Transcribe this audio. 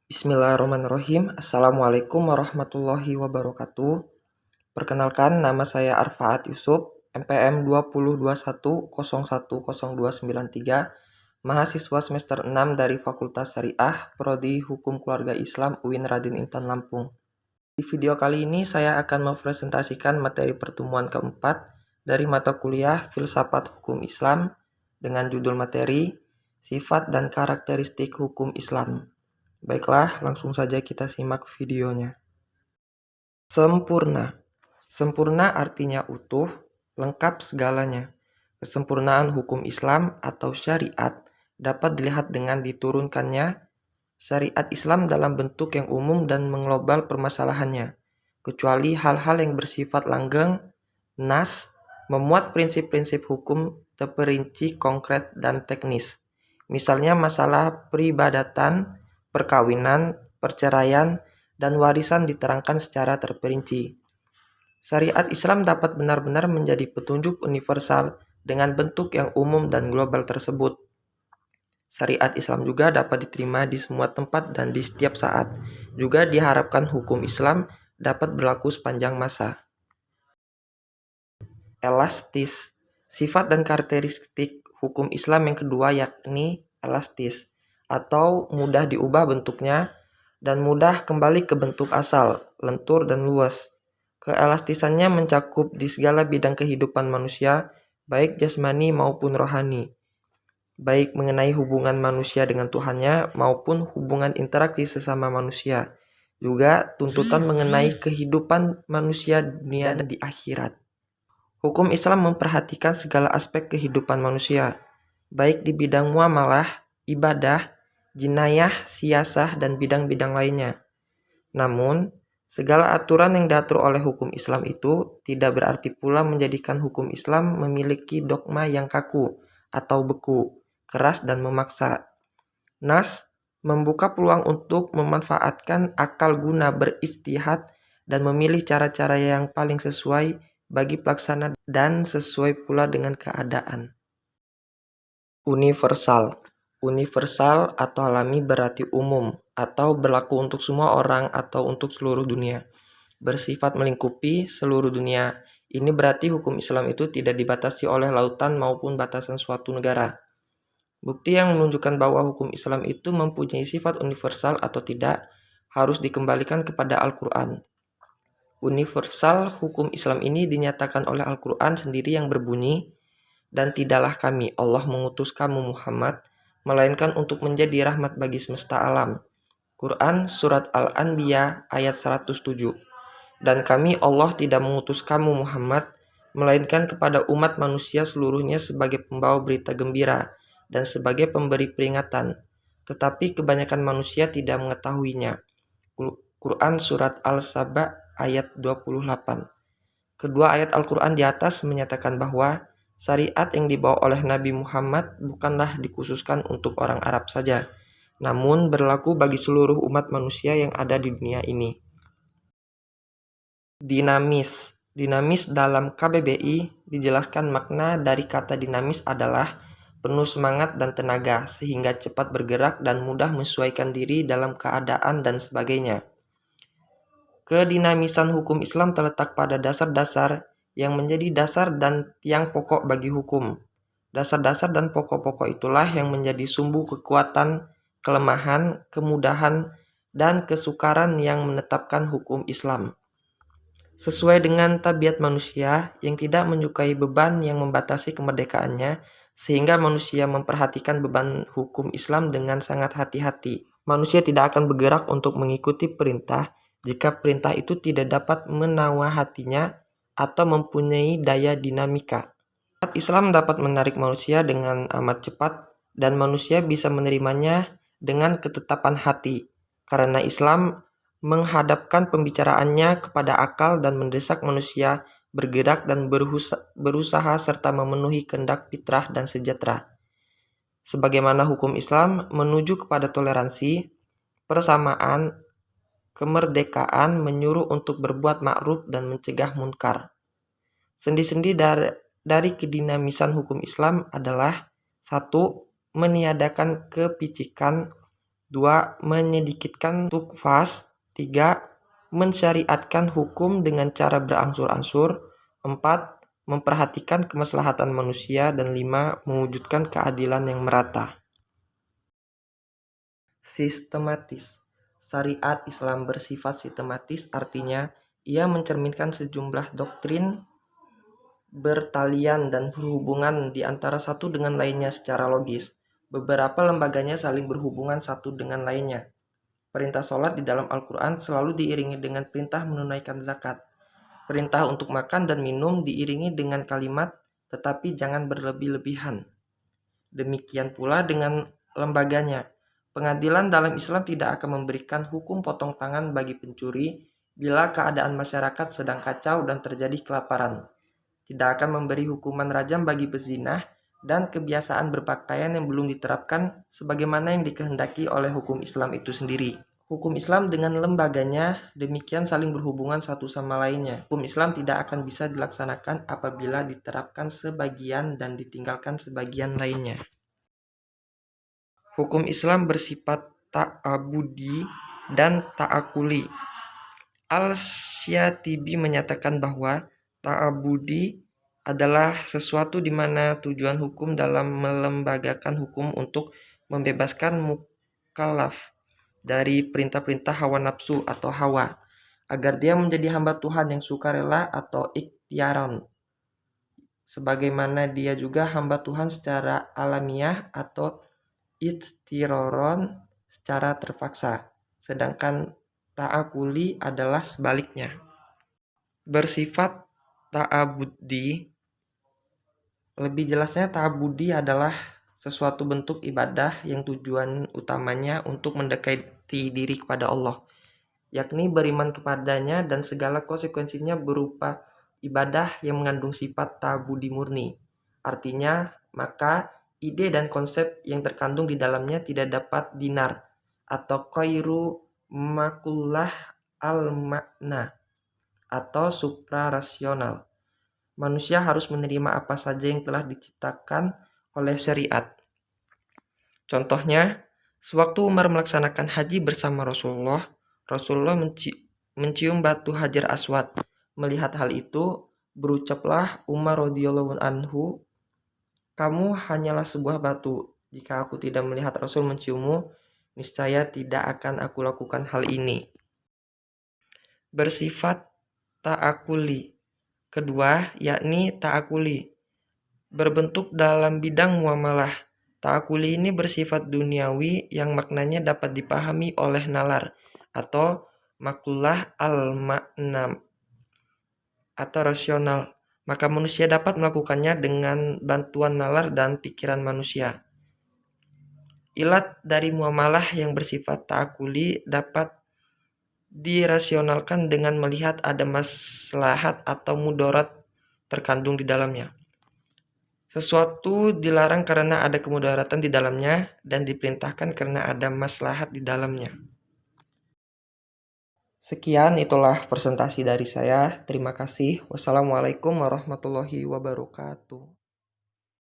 Bismillahirrahmanirrahim. Assalamualaikum warahmatullahi wabarakatuh. Perkenalkan, nama saya Arfaat Yusuf, NPM 2021010293, mahasiswa semester 6 dari Fakultas Syariah, Prodi Hukum Keluarga Islam UIN Raden Intan Lampung. Di video kali ini saya akan mempresentasikan materi pertemuan keempat dari mata kuliah Filsafat Hukum Islam dengan judul materi Sifat dan Karakteristik Hukum Islam. Baiklah, langsung saja kita simak videonya. Sempurna. Sempurna artinya utuh, lengkap segalanya. Kesempurnaan hukum Islam atau syariat dapat dilihat dengan diturunkannya syariat Islam dalam bentuk yang umum dan mengglobal permasalahannya, kecuali hal-hal yang bersifat langgeng, nas, memuat prinsip-prinsip hukum terperinci konkret dan teknis. Misalnya masalah peribadatan, perkawinan, perceraian, dan warisan diterangkan secara terperinci. Syariat Islam dapat benar-benar menjadi petunjuk universal dengan bentuk yang umum dan global tersebut. Syariat Islam juga dapat diterima di semua tempat dan di setiap saat. Juga diharapkan hukum Islam dapat berlaku sepanjang masa. Elastis. Sifat dan karakteristik hukum Islam yang kedua yakni elastis, atau mudah diubah bentuknya dan mudah kembali ke bentuk asal, lentur dan luas. Keelastisannya mencakup di segala bidang kehidupan manusia, baik jasmani maupun rohani, baik mengenai hubungan manusia dengan Tuhannya maupun hubungan interaksi sesama manusia, juga tuntutan mengenai kehidupan manusia dunia dan di akhirat. Hukum Islam memperhatikan segala aspek kehidupan manusia, baik di bidang muamalah, ibadah, jinayah, siasah, dan bidang-bidang lainnya. Namun, segala aturan yang diatur oleh hukum Islam itu tidak berarti pula menjadikan hukum Islam memiliki dogma yang kaku atau beku, keras dan memaksa. Nas membuka peluang untuk memanfaatkan akal guna beristihad dan memilih cara-cara yang paling sesuai bagi pelaksana dan sesuai pula dengan keadaan. Universal. Universal atau alami berarti umum atau berlaku untuk semua orang atau untuk seluruh dunia. Bersifat melingkupi seluruh dunia. Ini berarti hukum Islam itu tidak dibatasi oleh lautan maupun batasan suatu negara. Bukti yang menunjukkan bahwa hukum Islam itu mempunyai sifat universal atau tidak harus dikembalikan kepada Al-Quran. Universal hukum Islam ini dinyatakan oleh Al-Quran sendiri yang berbunyi, "Dan tidaklah kami, Allah, mengutus kamu Muhammad, melainkan untuk menjadi rahmat bagi semesta alam." Quran Surat Al-Anbiya ayat 107. "Dan kami, Allah, tidak mengutus kamu Muhammad, melainkan kepada umat manusia seluruhnya sebagai pembawa berita gembira dan sebagai pemberi peringatan. Tetapi kebanyakan manusia tidak mengetahuinya." Quran Surat Al-Saba ayat 28. Kedua ayat Al-Quran di atas menyatakan bahwa syariat yang dibawa oleh Nabi Muhammad bukanlah dikhususkan untuk orang Arab saja, namun berlaku bagi seluruh umat manusia yang ada di dunia ini. Dinamis. Dinamis dalam KBBI dijelaskan makna dari kata dinamis adalah penuh semangat dan tenaga, sehingga cepat bergerak dan mudah menyesuaikan diri dalam keadaan dan sebagainya. Kedinamisan hukum Islam terletak pada dasar-dasar yang menjadi dasar dan tiang pokok bagi hukum. Dasar-dasar dan pokok-pokok itulah yang menjadi sumbu kekuatan, kelemahan, kemudahan, dan kesukaran yang menetapkan hukum Islam. Sesuai dengan tabiat manusia yang tidak menyukai beban yang membatasi kemerdekaannya, sehingga manusia memperhatikan beban hukum Islam dengan sangat hati-hati. Manusia tidak akan bergerak untuk mengikuti perintah jika perintah itu tidak dapat menawan hatinya atau mempunyai daya dinamika. Islam dapat menarik manusia dengan amat cepat dan manusia bisa menerimanya dengan ketetapan hati, karena Islam menghadapkan pembicaraannya kepada akal dan mendesak manusia bergerak dan berusaha serta memenuhi kehendak fitrah dan sejahtera. Sebagaimana hukum Islam menuju kepada toleransi, persamaan, kemerdekaan, menyuruh untuk berbuat ma'ruf dan mencegah munkar. Sendi-sendi dari kedinamisan hukum Islam adalah: 1. Meniadakan kepicikan. 2. 2. Menyedikitkan tukfas. 3. Mensyariatkan hukum dengan cara berangsur-angsur. 4. Memperhatikan kemaslahatan manusia. Dan 5. Mewujudkan keadilan yang merata. Sistematis. Syariat Islam bersifat sistematis, artinya ia mencerminkan sejumlah doktrin bertalian dan berhubungan di antara satu dengan lainnya secara logis. Beberapa lembaganya saling berhubungan satu dengan lainnya. Perintah sholat di dalam Al-Quran selalu diiringi dengan perintah menunaikan zakat. Perintah untuk makan dan minum diiringi dengan kalimat, tetapi jangan berlebih-lebihan. Demikian pula dengan lembaganya. Pengadilan dalam Islam tidak akan memberikan hukum potong tangan bagi pencuri bila keadaan masyarakat sedang kacau dan terjadi kelaparan. Tidak akan memberi hukuman rajam bagi pezinah dan kebiasaan berpakaian yang belum diterapkan sebagaimana yang dikehendaki oleh hukum Islam itu sendiri. Hukum Islam dengan lembaganya demikian saling berhubungan satu sama lainnya. Hukum Islam tidak akan bisa dilaksanakan apabila diterapkan sebagian dan ditinggalkan sebagian lainnya. Hukum Islam bersifat ta'abudi dan ta'akuli. Al-Syatibi menyatakan bahwa ta'abudi adalah sesuatu di mana tujuan hukum dalam melembagakan hukum untuk membebaskan mukallaf dari perintah-perintah hawa nafsu atau hawa, agar dia menjadi hamba Tuhan yang sukarela atau ikhtiaran, sebagaimana dia juga hamba Tuhan secara alamiah atau ikhtiroron secara terpaksa. Sedangkan ta'akuli adalah sebaliknya. Bersifat ta'abudi. Lebih jelasnya, ta'abudi adalah sesuatu bentuk ibadah yang tujuan utamanya untuk mendekati diri kepada Allah, yakni beriman kepadanya dan segala konsekuensinya berupa ibadah yang mengandung sifat ta'abudi murni. Artinya, maka ide dan konsep yang terkandung di dalamnya tidak dapat dinar atau khairu makullah al-makna atau suprarasional. Manusia harus menerima apa saja yang telah diciptakan oleh syariat. Contohnya, sewaktu Umar melaksanakan haji bersama Rasulullah mencium batu Hajar Aswad. Melihat hal itu, berucaplah Umar radhiyallahu anhu, "Kamu hanyalah sebuah batu. Jika aku tidak melihat Rasul menciummu, niscaya tidak akan aku lakukan hal ini." Bersifat ta'akuli. Kedua, yakni ta'akuli berbentuk dalam bidang muamalah. Ta'akuli ini bersifat duniawi yang maknanya dapat dipahami oleh nalar atau makulah al-makna atau rasional. Maka manusia dapat melakukannya dengan bantuan nalar dan pikiran manusia. Ilat dari muamalah yang bersifat ta'akuli dapat dirasionalkan dengan melihat ada maslahat atau mudarat terkandung di dalamnya. Sesuatu dilarang karena ada kemudaratan di dalamnya dan diperintahkan karena ada maslahat di dalamnya. Sekian, itulah presentasi dari saya. Terima kasih. Wassalamualaikum warahmatullahi wabarakatuh.